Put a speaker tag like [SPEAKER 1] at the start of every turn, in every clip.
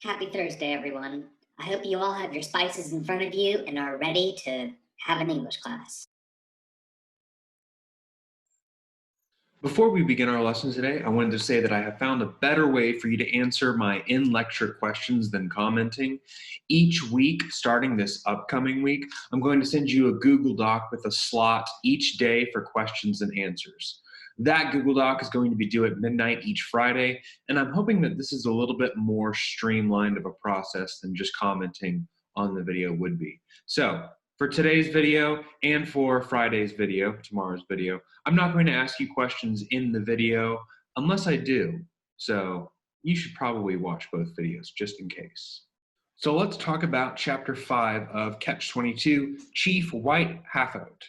[SPEAKER 1] Happy Thursday, everyone. I hope you all have your spices in front of you and are ready to have an English class.
[SPEAKER 2] Before we begin our lesson today, I wanted to say that I have found a better way for you to answer my in-lecture questions than commenting. Each week, starting this upcoming week, I'm going to send you a Google Doc with a slot each day for questions and answers. That Google Doc is going to be due at midnight each Friday, and I'm hoping that this is a little bit more streamlined of a process than just commenting on the video would be. So, for today's video and for Friday's video, tomorrow's video, I'm not going to ask you questions in the video unless I do. So you should probably watch both videos just in case. So let's talk about chapter 5 of Catch-22, Chief White Half-Out.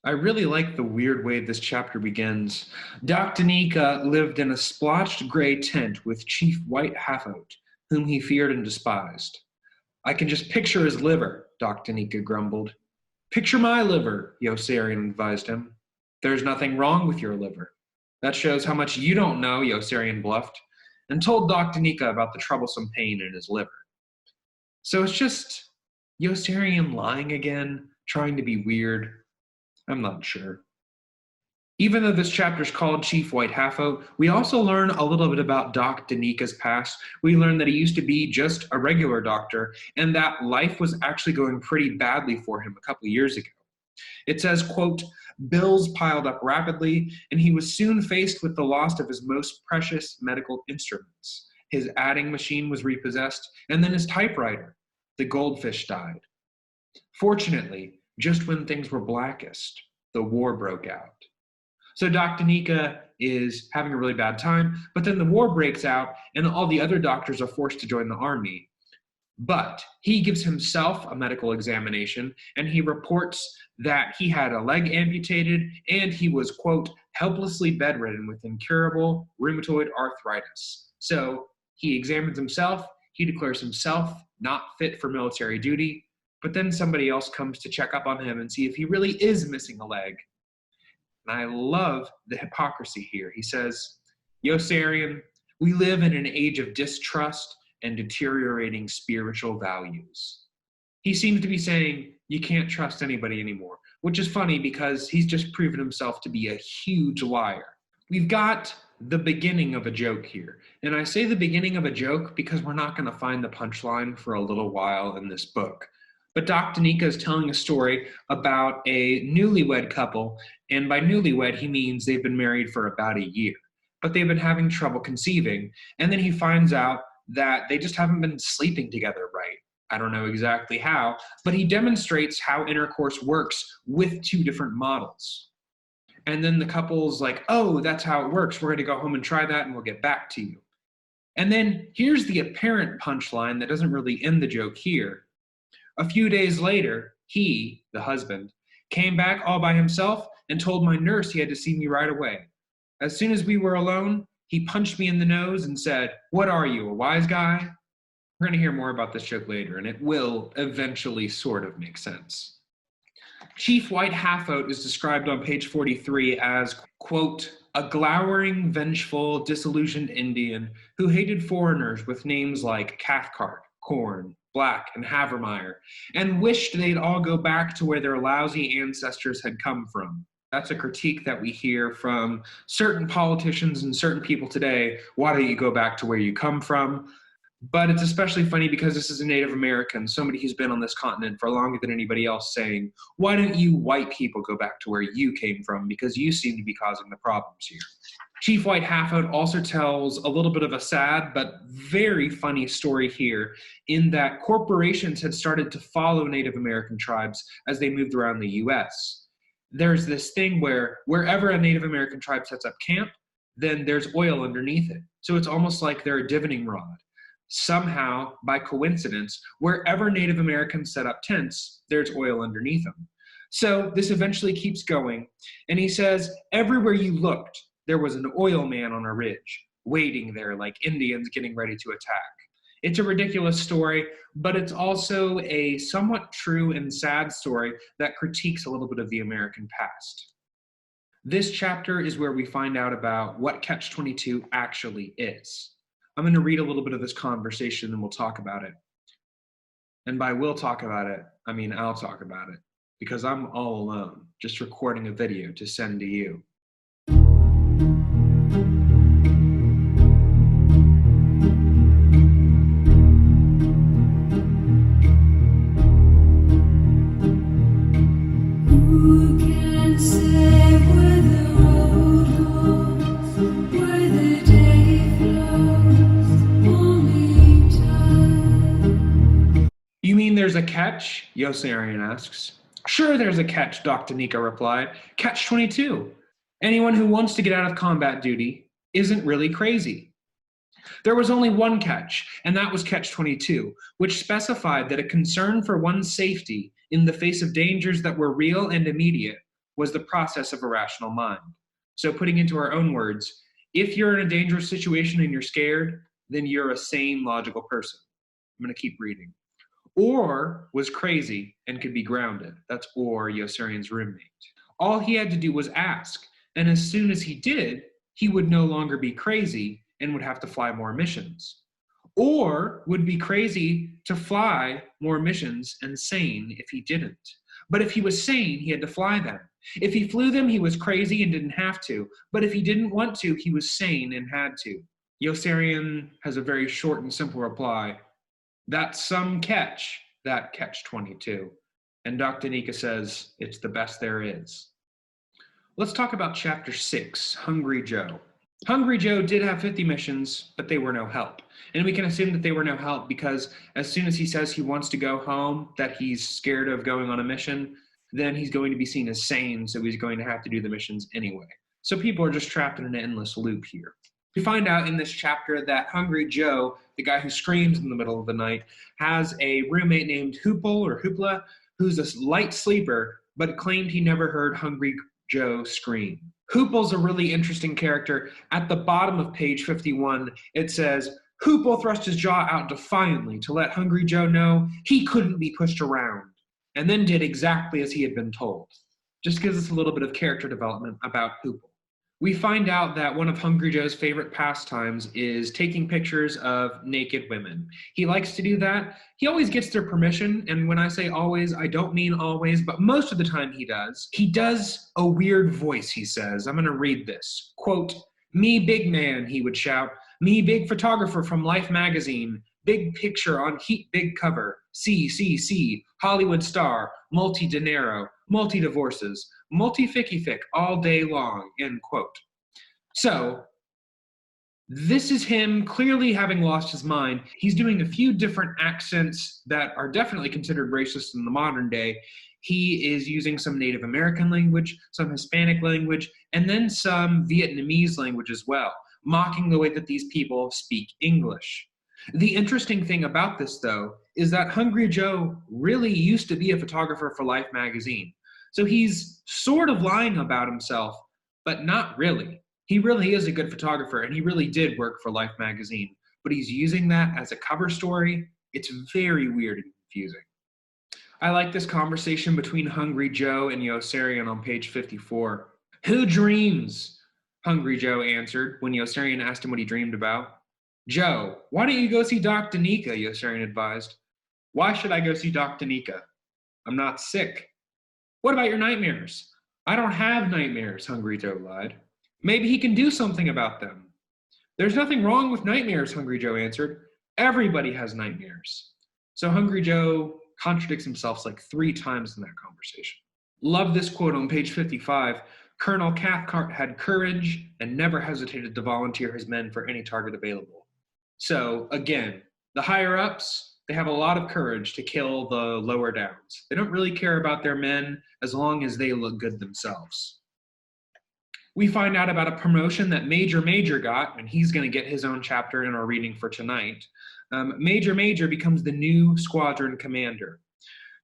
[SPEAKER 2] I really like the weird way this chapter begins. Dr. Nika lived in a splotched gray tent with Chief White Half-Out, whom he feared and despised. I can just picture his liver, Dr. Nika grumbled. Picture my liver, Yossarian advised him. There's nothing wrong with your liver. That shows how much you don't know, Yossarian bluffed, and told Dr. Nika about the troublesome pain in his liver. So it's just Yossarian lying again, trying to be weird. I'm not sure. Even though this chapter is called Chief White Half-Out, we also learn a little bit about Doc Danika's past. We learn that he used to be just a regular doctor and that life was actually going pretty badly for him a couple of years ago. It says, quote, bills piled up rapidly and he was soon faced with the loss of his most precious medical instruments. His adding machine was repossessed and then his typewriter. The goldfish died. Fortunately, just when things were blackest, the war broke out. So Dr. Nika is having a really bad time, but then the war breaks out and all the other doctors are forced to join the army. But he gives himself a medical examination and he reports that he had a leg amputated and he was, quote, helplessly bedridden with incurable rheumatoid arthritis. So he examines himself, he declares himself not fit for military duty, but then somebody else comes to check up on him and see if he really is missing a leg. And I love the hypocrisy here. He says, Yossarian, we live in an age of distrust and deteriorating spiritual values. He seems to be saying, you can't trust anybody anymore, which is funny because he's just proven himself to be a huge liar. We've got the beginning of a joke here. And I say the beginning of a joke because we're not going to find the punchline for a little while in this book. But Dr. Nika is telling a story about a newlywed couple, and by newlywed, he means they've been married for about a year, but they've been having trouble conceiving, and then he finds out that they just haven't been sleeping together right. I don't know exactly how, but he demonstrates how intercourse works with two different models. And then the couple's like, oh, that's how it works. We're going to go home and try that, and we'll get back to you. And then here's the apparent punchline that doesn't really end the joke here. A few days later, he, the husband, came back all by himself and told my nurse he had to see me right away. As soon as we were alone, he punched me in the nose and said, what are you, a wise guy? We're going to hear more about this joke later, and it will eventually sort of make sense. Chief White Half-Out is described on page 43 as, quote, a glowering, vengeful, disillusioned Indian who hated foreigners with names like Cathcart, Corn, Black, and Havermeyer, and wished they'd all go back to where their lousy ancestors had come from. That's a critique that we hear from certain politicians and certain people today. Why don't you go back to where you come from? But it's especially funny because this is a Native American, somebody who's been on this continent for longer than anybody else, saying, why don't you white people go back to where you came from because you seem to be causing the problems here. Chief White Half-Out also tells a little bit of a sad but very funny story here in that corporations had started to follow Native American tribes as they moved around the US. There's this thing where wherever a Native American tribe sets up camp, then there's oil underneath it. So it's almost like they're a divining rod. Somehow, by coincidence, wherever Native Americans set up tents, there's oil underneath them. So this eventually keeps going, and he says, everywhere you looked, there was an oil man on a ridge, waiting there like Indians getting ready to attack. It's a ridiculous story, but it's also a somewhat true and sad story that critiques a little bit of the American past. This chapter is where we find out about what Catch-22 actually is. I'm going to read a little bit of this conversation and we'll talk about it. And by we'll talk about it, I mean I'll talk about it, because I'm all alone, just recording a video to send to you.
[SPEAKER 3] Who can say where the road goes, where the day flows, only time.
[SPEAKER 2] You mean there's a catch? Yossarian asks. Sure there's a catch, Dr. Nika replied. Catch-22. Anyone who wants to get out of combat duty isn't really crazy. There was only one catch, and that was Catch-22, which specified that a concern for one's safety in the face of dangers that were real and immediate was the process of a rational mind. So putting into our own words, if you're in a dangerous situation and you're scared, then you're a sane, logical person. I'm going to keep reading. Or was crazy and could be grounded. That's Or, Yossarian's roommate. All he had to do was ask, and as soon as he did, he would no longer be crazy and would have to fly more missions. Or would be crazy to fly more missions and sane if he didn't. But if he was sane, he had to fly them. If he flew them, he was crazy and didn't have to. But if he didn't want to, he was sane and had to. Yossarian has a very short and simple reply. That's some catch, that Catch-22. And Dr. Nika says it's the best there is. Let's talk about Chapter 6, Hungry Joe. Hungry Joe did have 50 missions, but they were no help. And we can assume that they were no help because as soon as he says he wants to go home, that he's scared of going on a mission, then he's going to be seen as sane, so he's going to have to do the missions anyway. So people are just trapped in an endless loop here. We find out in this chapter that Hungry Joe, the guy who screams in the middle of the night, has a roommate named Hoople or Hoopla, who's a light sleeper, but claimed he never heard Hungry Joe scream. Hoople's a really interesting character. At the bottom of page 51, it says, Hoople thrust his jaw out defiantly to let Hungry Joe know he couldn't be pushed around, and then did exactly as he had been told. Just gives us a little bit of character development about Hoople. We find out that one of Hungry Joe's favorite pastimes is taking pictures of naked women. He likes to do that. He always gets their permission, and when I say always, I don't mean always, but most of the time he does. He does a weird voice, he says. I'm going to read this. Quote, "Me big man," he would shout. "Me big photographer from Life magazine. Big picture on heat big cover. C, Hollywood star, multi-dinero, multi-divorces, multi-ficky-fick all day long," end quote. So, this is him clearly having lost his mind. He's doing a few different accents that are definitely considered racist in the modern day. He is using some Native American language, some Hispanic language, and then some Vietnamese language as well, mocking the way that these people speak English. The interesting thing about this, though, is that Hungry Joe really used to be a photographer for Life magazine. So he's sort of lying about himself, but not really. He really is a good photographer, and he really did work for Life magazine. But he's using that as a cover story. It's very weird and confusing. I like this conversation between Hungry Joe and Yossarian on page 54. "Who dreams?" Hungry Joe answered when Yossarian asked him what he dreamed about. "Joe, why don't you go see Dr. Nika?" Yossarian advised. "Why should I go see Dr. Nika? I'm not sick." "What about your nightmares?" "I don't have nightmares," Hungry Joe lied. "Maybe he can do something about them." "There's nothing wrong with nightmares," Hungry Joe answered. "Everybody has nightmares." So Hungry Joe contradicts himself like 3 times in that conversation. Love this quote on page 55. "Colonel Cathcart had courage and never hesitated to volunteer his men for any target available." So again, the higher ups, they have a lot of courage to kill the lower downs. They don't really care about their men as long as they look good themselves. We find out about a promotion that Major got, and he's going to get his own chapter in our reading for tonight. Major becomes the new squadron commander.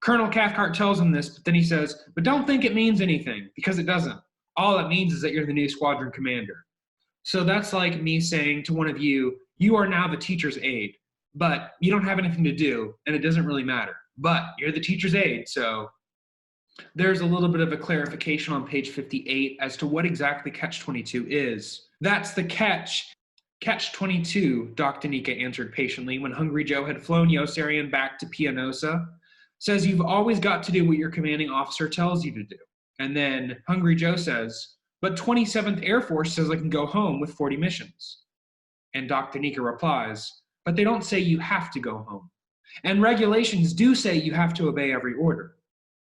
[SPEAKER 2] Colonel Cathcart tells him this, but then he says, "But don't think it means anything, because it doesn't. All it means is that you're the new squadron commander." So that's like me saying to one of you, "You are now the teacher's aide, but you don't have anything to do, and it doesn't really matter. But you're the teacher's aide, so..." There's a little bit of a clarification on page 58 as to what exactly Catch-22 is. That's the catch. Catch-22, Doctanica answered patiently when Hungry Joe had flown Yossarian back to Pianosa. Says you've always got to do what your commanding officer tells you to do. And then Hungry Joe says, but 27th Air Force says I can go home with 40 missions. And Doctanica replies, but they don't say you have to go home. And regulations do say you have to obey every order.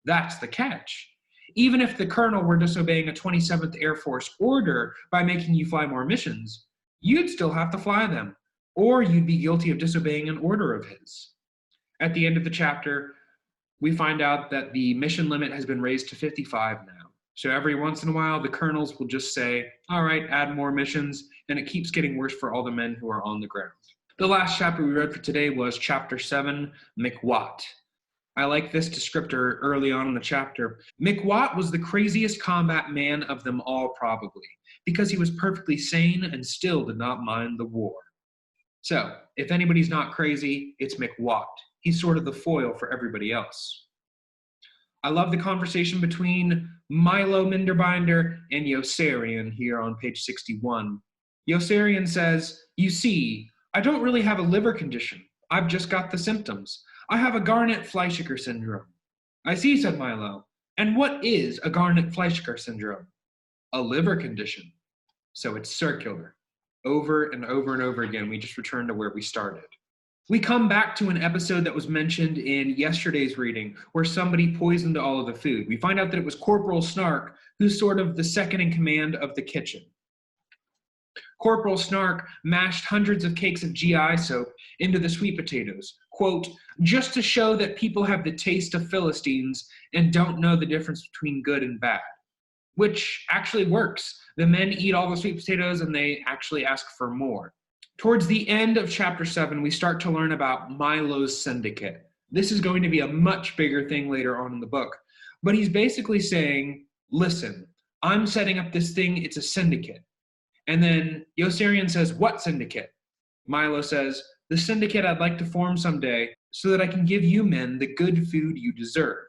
[SPEAKER 2] That's the catch. Even if the colonel were disobeying a 27th Air Force order by making you fly more missions, you'd still have to fly them, or you'd be guilty of disobeying an order of his. At the end of the chapter, we find out that the mission limit has been raised to 55 now. So every once in a while, the colonels will just say, all right, add more missions, and it keeps getting worse for all the men who are on the ground. The last chapter we read for today was chapter 7, McWatt. I like this descriptor early on in the chapter. McWatt was the craziest combat man of them all, probably, because he was perfectly sane and still did not mind the war. So, if anybody's not crazy, it's McWatt. He's sort of the foil for everybody else. I love the conversation between Milo Minderbinder and Yossarian here on page 61. Yossarian says, you see, I don't really have a liver condition. I've just got the symptoms. I have a Garnett-Fleischiker syndrome. I see, said Milo. And what is a Garnett-Fleischiker syndrome? A liver condition. So it's circular. Over and over and over again, we just return to where we started. We come back to an episode that was mentioned in yesterday's reading where somebody poisoned all of the food. We find out that it was Corporal Snark, who's sort of the second in command of the kitchen. Corporal Snark mashed hundreds of cakes of GI soap into the sweet potatoes, quote, just to show that people have the taste of Philistines and don't know the difference between good and bad, which actually works. The men eat all the sweet potatoes and they actually ask for more. Towards the end of chapter 7, we start to learn about Milo's syndicate. This is going to be a much bigger thing later on in the book. But he's basically saying, listen, I'm setting up this thing, it's a syndicate. And then Yossarian says, what syndicate? Milo says, the syndicate I'd like to form someday so that I can give you men the good food you deserve.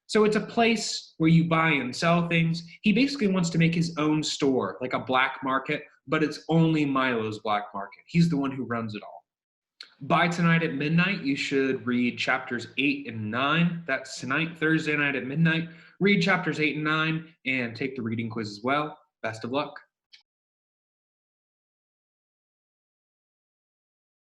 [SPEAKER 2] So it's a place where you buy and sell things. He basically wants to make his own store, like a black market, but it's only Milo's black market. He's the one who runs it all. By tonight at midnight, you should read chapters 8 and 9. That's tonight, Thursday night at midnight. Read chapters 8 and 9 and take the reading quiz as well. Best of luck.